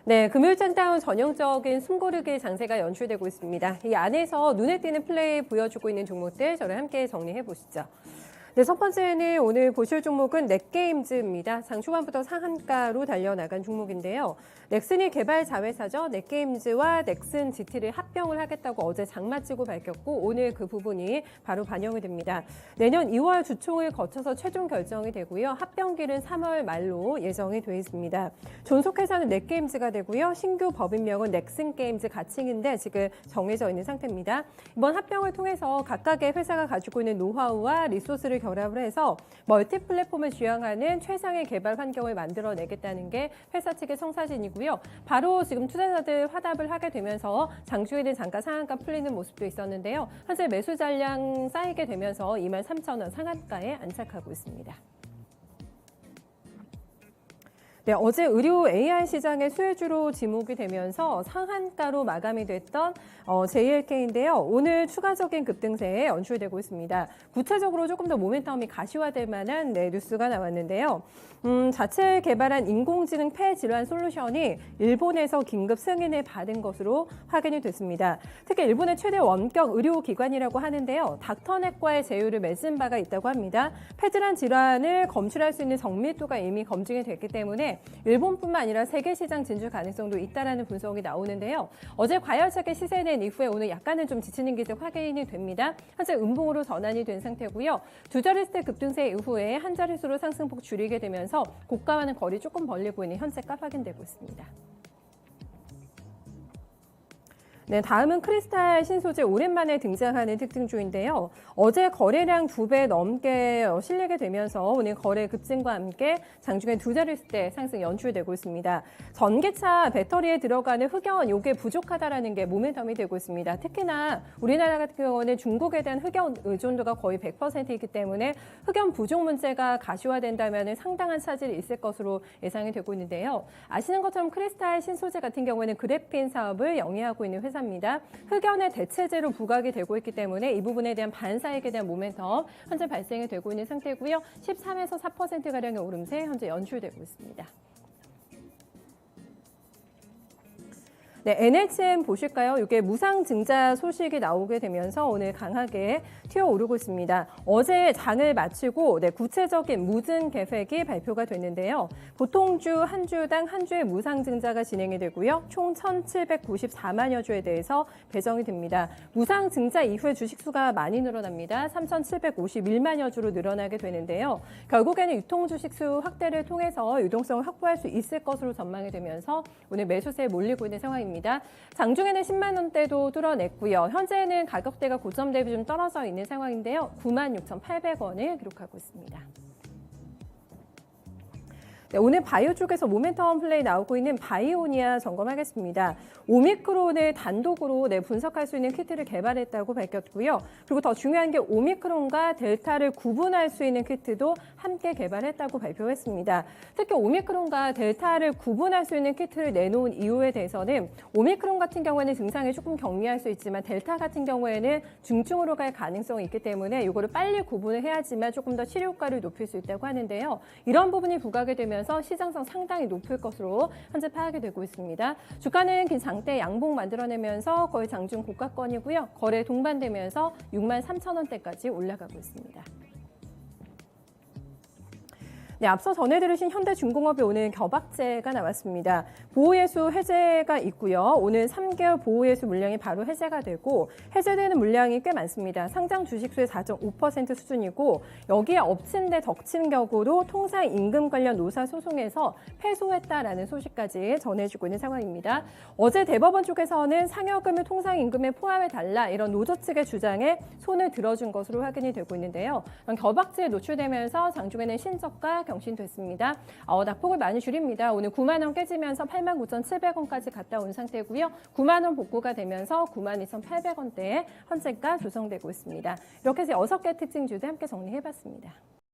네, 금요일장다운 전형적인 숨고르기 장세가 연출되고 있습니다. 이 안에서 눈에 띄는 플레이 보여주고 있는 종목들 저를 함께 정리해 보시죠. 네, 첫 번째는 오늘 보실 종목은 넷게임즈입니다. 장 초반부터 상한가로 달려나간 종목인데요. 넥슨이 개발 자회사죠. 넷게임즈와 넥슨 GT를 합병을 하겠다고 어제 장마치고 밝혔고 오늘 그 부분이 바로 반영이 됩니다. 내년 2월 주총을 거쳐서 최종 결정이 되고요. 합병기는 3월 말로 예정이 되어 있습니다. 존속회사는 넷게임즈가 되고요. 신규 법인명은 넥슨게임즈 가칭인데 지금 정해져 있는 상태입니다. 이번 합병을 통해서 각각의 회사가 가지고 있는 노하우와 리소스를 결합을 해서 멀티 플랫폼을 지향하는 최상의 개발 환경을 만들어내겠다는 게 회사 측의 성사진이고요. 바로 지금 투자자들 화답을 하게 되면서 장중에는 잠깐 상한가 풀리는 모습도 있었는데요. 현재 매수 잔량 쌓이게 되면서 23,000원 상한가에 안착하고 있습니다. 네, 어제 의료 AI 시장의 수혜주로 지목이 되면서 상한가로 마감이 됐던 JLK인데요. 오늘 추가적인 급등세에 연출되고 있습니다. 구체적으로 조금 더 모멘텀이 가시화될 만한 뉴스가 나왔는데요. 자체 개발한 인공지능 폐질환 솔루션이 일본에서 긴급 승인을 받은 것으로 확인이 됐습니다. 특히 일본의 최대 원격 의료기관이라고 하는데요. 닥터넷과의 제휴를 맺은 바가 있다고 합니다. 폐질환 질환을 검출할 수 있는 정밀도가 이미 검증이 됐기 때문에 일본뿐만 아니라 세계 시장 진출 가능성도 있다라는 분석이 나오는데요. 어제 과열차게 시세낸 이후에 오늘 약간은 좀 지치는 기색 확인이 됩니다. 현재 음봉으로 전환이 된 상태고요. 두 자릿수 급등세 이후에 한 자릿수로 상승폭 줄이게 되면서 고가와는 거리 조금 벌리고 있는 현재가 확인되고 있습니다. 네, 다음은 크리스탈 신소재 오랜만에 등장하는 특징주인데요. 어제 거래량 2배 넘게 실리게 되면서 오늘 거래 급증과 함께 장중에 두 자릿수대 상승 연출되고 있습니다. 전기차 배터리에 들어가는 흑연 이게 부족하다라는 게 모멘텀이 되고 있습니다. 특히나 우리나라 같은 경우는 중국에 대한 흑연 의존도가 거의 100%이기 때문에 흑연 부족 문제가 가시화된다면 상당한 차질이 있을 것으로 예상이 되고 있는데요. 아시는 것처럼 크리스탈 신소재 같은 경우에는 그래핀 사업을 영위하고 있는 회사입니다. 흑연의 대체재로 부각이 되고 있기 때문에 이 부분에 대한 반사익에 대한 모멘텀 현재 발생이 되고 있는 상태고요. 13에서 4%가량의 오름세 현재 연출되고 있습니다. 네, NHN 보실까요? 이게 무상증자 소식이 나오게 되면서 오늘 강하게 튀어오르고 있습니다. 어제 장을 마치고 구체적인 무증 계획이 발표가 됐는데요. 보통주 한 주당 한 주의 무상증자가 진행이 되고요. 총 1,794만여 주에 대해서 배정이 됩니다. 무상증자 이후에 주식수가 많이 늘어납니다. 3,751만여 주로 늘어나게 되는데요. 결국에는 유통주식수 확대를 통해서 유동성을 확보할 수 있을 것으로 전망이 되면서 오늘 매수세에 몰리고 있는 상황입니다. 장중에는 10만 원대도 뚫어냈고요. 현재는 가격대가 고점 대비 좀 떨어져 있는 상황인데요. 96,800원을 기록하고 있습니다. 네, 오늘 바이오 쪽에서 모멘텀 플레이 나오고 있는 바이오니아 점검하겠습니다. 오미크론을 단독으로 분석할 수 있는 키트를 개발했다고 밝혔고요. 그리고 더 중요한 게 오미크론과 델타를 구분할 수 있는 키트도 함께 개발했다고 발표했습니다. 특히 오미크론과 델타를 구분할 수 있는 키트를 내놓은 이유에 대해서는 오미크론 같은 경우에는 증상이 조금 경미할 수 있지만 델타 같은 경우에는 중증으로 갈 가능성이 있기 때문에 이거를 빨리 구분을 해야지만 조금 더 치료 효과를 높일 수 있다고 하는데요. 이런 부분이 부각이 되면 시장성 상당히 높을 것으로 현재 파악이 되고 있습니다. 주가는 긴 장대 양봉 만들어내면서 거의 장중 고가권이고요. 거래 동반되면서 63,000원대까지 올라가고 있습니다. 네, 앞서 전해드리신 현대중공업이 오늘 겨박제가 나왔습니다. 보호예수 해제가 있고요. 오늘 3개월 보호예수 물량이 바로 해제가 되고 해제되는 물량이 꽤 많습니다. 상장 주식수의 4.5% 수준이고 여기에 엎친 데 덕친 격으로 통상임금 관련 노사 소송에서 패소했다라는 소식까지 전해주고 있는 상황입니다. 어제 대법원 쪽에서는 상여금을 통상임금에 포함해달라 이런 노조 측의 주장에 손을 들어준 것으로 확인이 되고 있는데요. 겨박제에 노출되면서 장중에는 신저가 경신됐습니다. 낙폭을 많이 줄입니다. 오늘 9만 원 깨지면서 89,700원까지 갔다 온 상태고요. 9만 원 복구가 되면서 92,800원대에 현재가 조성되고 있습니다. 이렇게 해서 6개 특징주도 함께 정리해봤습니다.